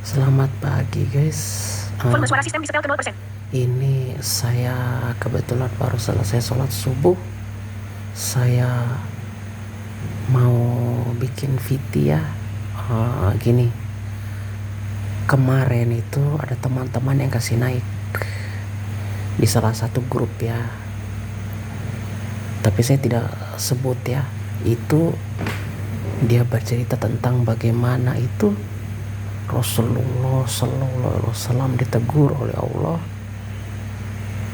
Selamat pagi guys. Volume suara sistem disetel ke 0%. Ini saya kebetulan baru selesai sholat subuh. Saya mau bikin VT ya. Gini, kemarin itu ada teman-teman yang kasih naik di salah satu grup ya. Tapi saya tidak sebut ya. Itu dia bercerita tentang bagaimana itu Rasulullah Sallallahu Alaihi Wasallam ditegur oleh Allah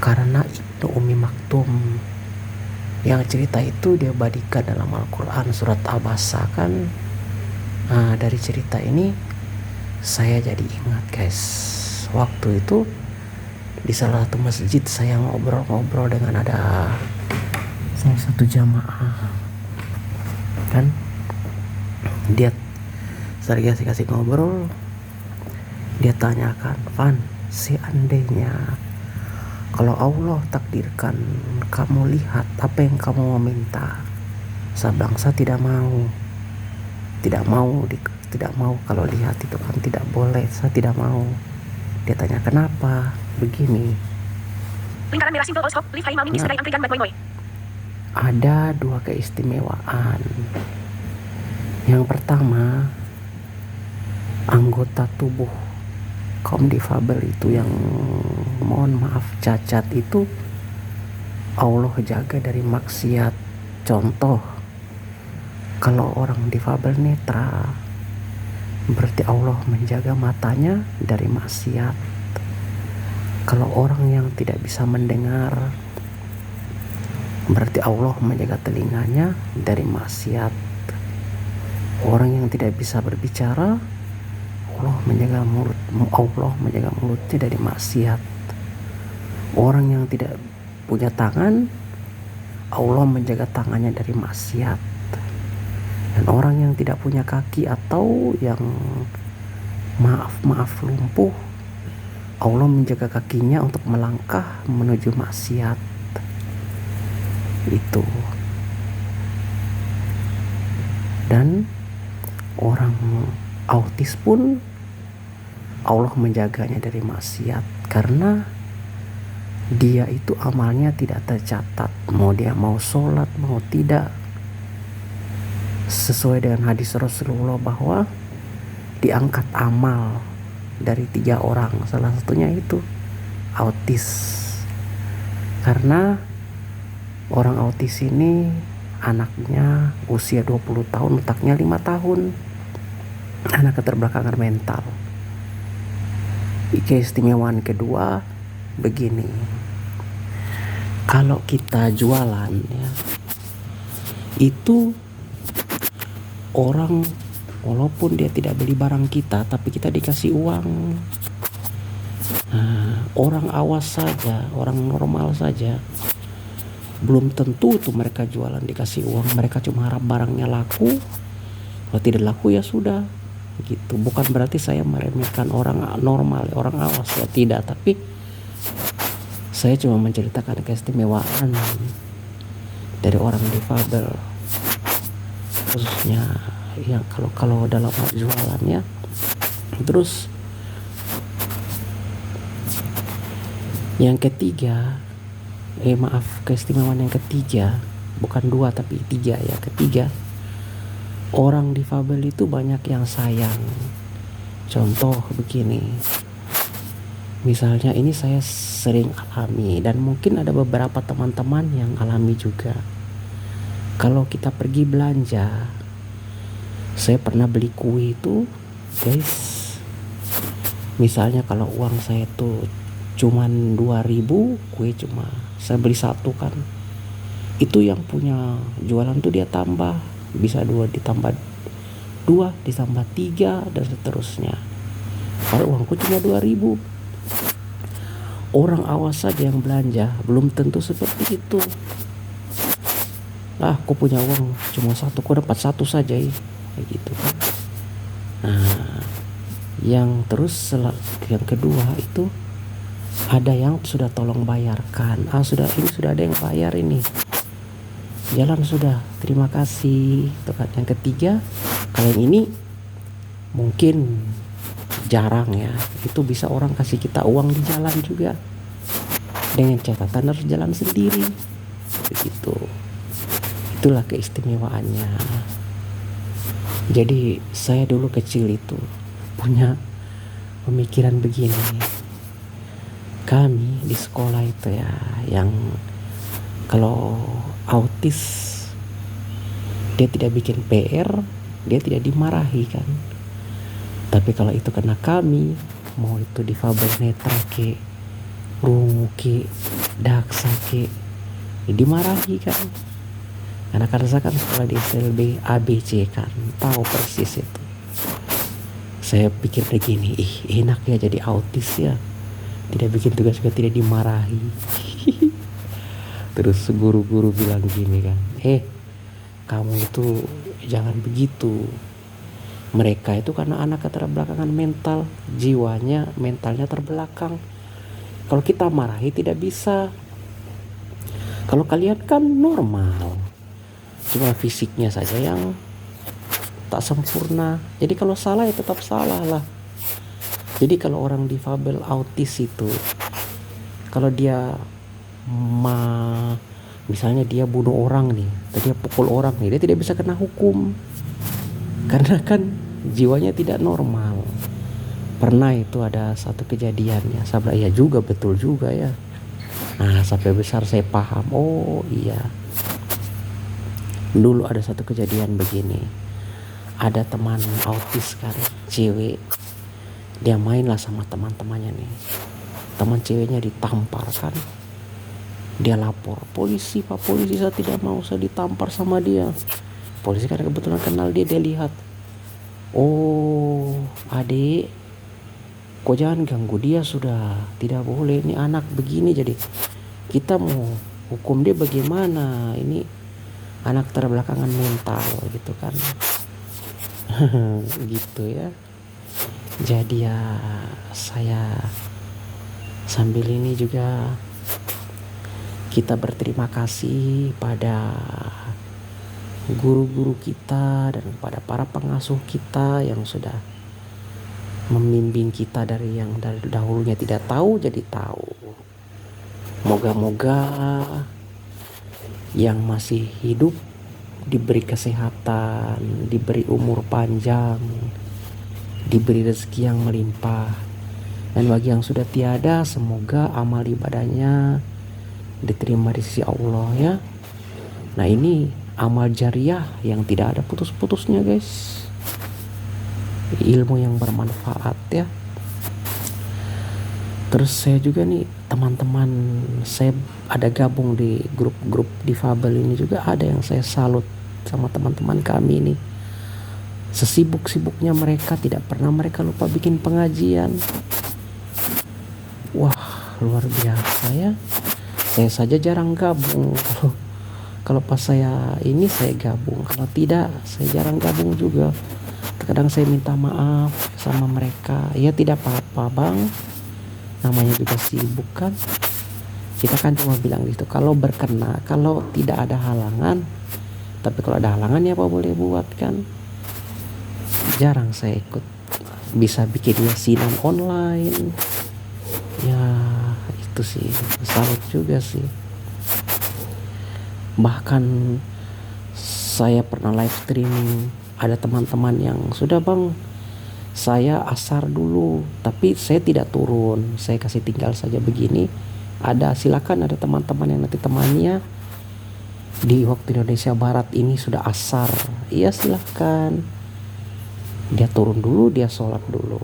karena Ibnu Umi Maktum. Yang cerita itu dia badikan dalam Al-Quran surat Abasa kan. Dari cerita ini saya jadi ingat guys, waktu itu di salah satu masjid saya ngobrol-ngobrol dengan ada salah satu jamaah kan. Dia saya kasih ngobrol, dia tanyakan, Van, seandainya kalau Allah takdirkan kamu lihat apa yang kamu mau minta, saya bilang saya tidak mau kalau lihat itu kan tidak boleh, saya tidak mau. Dia tanya kenapa begini. Lingkaran merah simple all live high malming Nah, sebagai angkringan bad boy. ada dua keistimewaan. Yang pertama, anggota tubuh kaum difabel itu yang mohon maaf cacat itu Allah jaga dari maksiat. Contoh, kalau orang difabel netra, berarti Allah menjaga matanya dari maksiat. Kalau orang yang tidak bisa mendengar, berarti Allah menjaga telinganya dari maksiat. Orang yang tidak bisa berbicara, Allah menjaga mulutnya dari maksiat. Orang yang tidak punya tangan, Allah menjaga tangannya dari maksiat. Dan orang yang tidak punya kaki atau yang maaf lumpuh, Allah menjaga kakinya untuk melangkah menuju maksiat. Itu. Dan orang autis pun Allah menjaganya dari maksiat karena dia itu amalnya tidak tercatat. Mau dia mau sholat mau tidak, sesuai dengan hadis Rasulullah bahwa diangkat amal dari 3 orang, salah satunya itu autis. Karena orang autis ini anaknya usia 20 tahun, otaknya 5 tahun, anak keterbelakangan mental. Keistimewaan kedua begini, kalau kita jualan ya, itu orang walaupun dia tidak beli barang kita tapi kita dikasih uang. Orang awas saja, orang normal saja, belum tentu tuh mereka jualan dikasih uang. Mereka cuma harap barangnya laku. Kalau tidak laku ya sudah gitu. Bukan berarti saya meremehkan orang normal, orang awas ya, tidak. Tapi saya cuma menceritakan keistimewaan dari orang difabel, khususnya yang kalau dalam jualannya. Terus yang ketiga, keistimewaan yang ketiga, bukan 2 tapi 3 ya. Ketiga, orang difabel itu banyak yang sayang. Contoh begini, misalnya ini saya sering alami dan mungkin ada beberapa teman-teman yang alami juga. Kalau kita pergi belanja, saya pernah beli kue itu guys, misalnya kalau uang saya tuh cuman 2.000, kue cuma saya beli 1 kan, itu yang punya jualan tuh dia tambah, bisa 2 ditambah 2 ditambah 3 dan seterusnya. Kalau uangku cuma 2.000. Orang awas saja yang belanja belum tentu seperti itu. Aku punya uang cuma 1, aku dapat 1 saja ya, kayak gitu kan. Yang kedua itu ada yang sudah tolong bayarkan. Sudah ada yang bayar ini. Jalan sudah, terima kasih. Itu kan. Yang ketiga, kalau yang ini mungkin jarang ya, itu bisa orang kasih kita uang di jalan juga, dengan catatan harus jalan sendiri begitu. Itulah keistimewaannya. Jadi saya dulu kecil itu punya pemikiran begini, kami di sekolah itu ya, yang kalau autis dia tidak bikin PR, dia tidak dimarahi kan. Tapi kalau itu kena kami, mau itu difabel netra ke, rungu ke, daksa ke, dimarahi kan. Karena saya kan sekolah di SLB ABC kan, tahu persis itu. Saya pikir begini, enak ya jadi autis ya, tidak bikin tugas juga tidak dimarahi. Terus guru-guru bilang gini kan, kamu itu jangan begitu. Mereka itu karena anak keterbelakangan mental, jiwanya, mentalnya terbelakang. Kalau kita marahi tidak bisa. Kalau kalian kan normal, cuma fisiknya saja yang tak sempurna. Jadi kalau salah ya tetap salah lah. Jadi kalau orang difabel autis itu, kalau dia misalnya dia bunuh orang nih, atau dia pukul orang nih, dia tidak bisa kena hukum. Karena kan jiwanya tidak normal. Pernah itu ada satu kejadian ya, sahabat, ya juga betul juga ya. Nah sampai besar saya paham, oh iya. Dulu ada satu kejadian begini, ada teman autis kan, cewek, dia mainlah sama teman-temannya nih. Teman ceweknya ditampar kan, dia lapor polisi, pak polisi, saya tidak mau saya ditampar sama dia. Polisi kan kebetulan kenal dia lihat, oh adik, kok jangan ganggu dia, sudah tidak boleh, ini anak begini, jadi kita mau hukum dia bagaimana, ini anak terbelakangan mental gitu kan. Gitu ya. Jadi ya saya sambil ini juga kita berterima kasih pada guru-guru kita dan pada para pengasuh kita yang sudah membimbing kita dari yang dari dahulunya tidak tahu jadi tahu. Moga-moga yang masih hidup diberi kesehatan, diberi umur panjang, diberi rezeki yang melimpah. Dan bagi yang sudah tiada, semoga amal ibadahnya diterima di sisi Allah ya. Nah ini amal jariah yang tidak ada putus-putusnya guys. Ilmu yang bermanfaat ya. Terus saya juga nih, teman-teman saya ada gabung di grup-grup difabel ini juga, ada yang saya salut sama teman-teman kami ini. Sesibuk-sibuknya mereka tidak pernah mereka lupa bikin pengajian. Wah luar biasa ya. Saya saja jarang gabung. Kalau pas saya ini saya gabung, kalau tidak saya jarang gabung juga. Kadang saya minta maaf sama mereka. Ya tidak apa-apa bang, namanya juga sibuk kan. Kita kan cuma bilang gitu, kalau berkenan, kalau tidak ada halangan. Tapi kalau ada halangan ya apa boleh buat kan. Jarang saya ikut. Bisa bikin yasinan online. Ya itu sih, salut juga sih. Bahkan saya pernah live streaming, ada teman-teman yang sudah bang, saya asar dulu tapi saya tidak turun, saya kasih tinggal saja begini. Ada, silakan, ada teman-teman yang nanti temannya di waktu Indonesia Barat ini sudah asar, iya silakan, dia turun dulu, dia sholat dulu,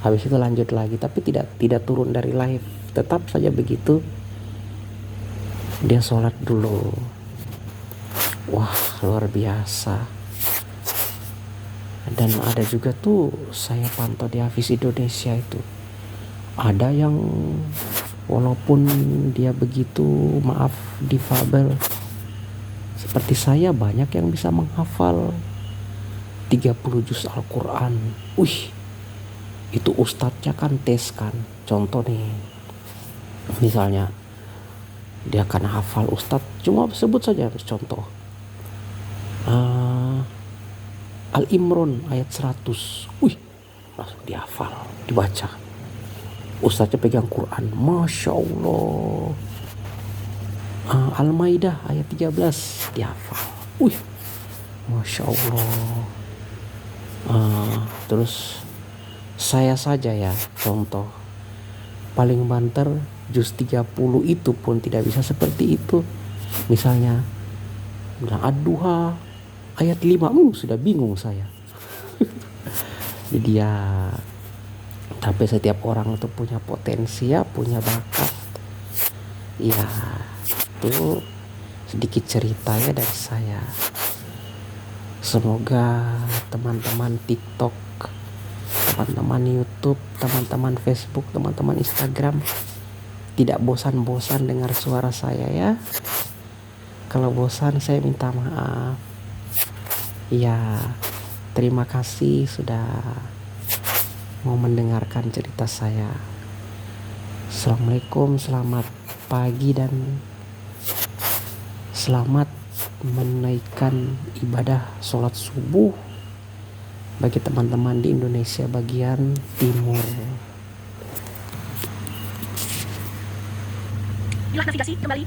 habis itu lanjut lagi. Tapi tidak turun dari live, tetap saja begitu, dia sholat dulu. Wah luar biasa. Dan ada juga tuh saya pantau di Hafiz Indonesia itu, ada yang walaupun dia begitu maaf difabel seperti saya, banyak yang bisa menghafal 30 juz Al-Quran. Wih, itu ustadznya kan tes kan. Contoh nih, misalnya dia akan hafal, ustadz cuma sebut saja contoh Al-Imran ayat 100. Wih, langsung dihafal. baca. Ustaznya pegang Quran, Masya Allah. Al-Maidah ayat 13 dihafal. Wih, Masya Allah. Terus saya saja ya, contoh paling banter juz 30 itu pun tidak bisa seperti itu. Misalnya bilang ad-duha ayat 5, sudah bingung saya. Jadi ya, tapi setiap orang itu punya potensi ya, punya bakat. Ya, itu sedikit ceritanya dari saya. Semoga teman-teman TikTok, teman-teman YouTube, teman-teman Facebook, teman-teman Instagram tidak bosan-bosan dengar suara saya ya. Kalau bosan saya minta maaf. Ya, terima kasih sudah mau mendengarkan cerita saya. Assalamualaikum, selamat pagi dan selamat menaikkan ibadah sholat subuh bagi teman-teman di Indonesia bagian timur. Pilah navigasi kembali.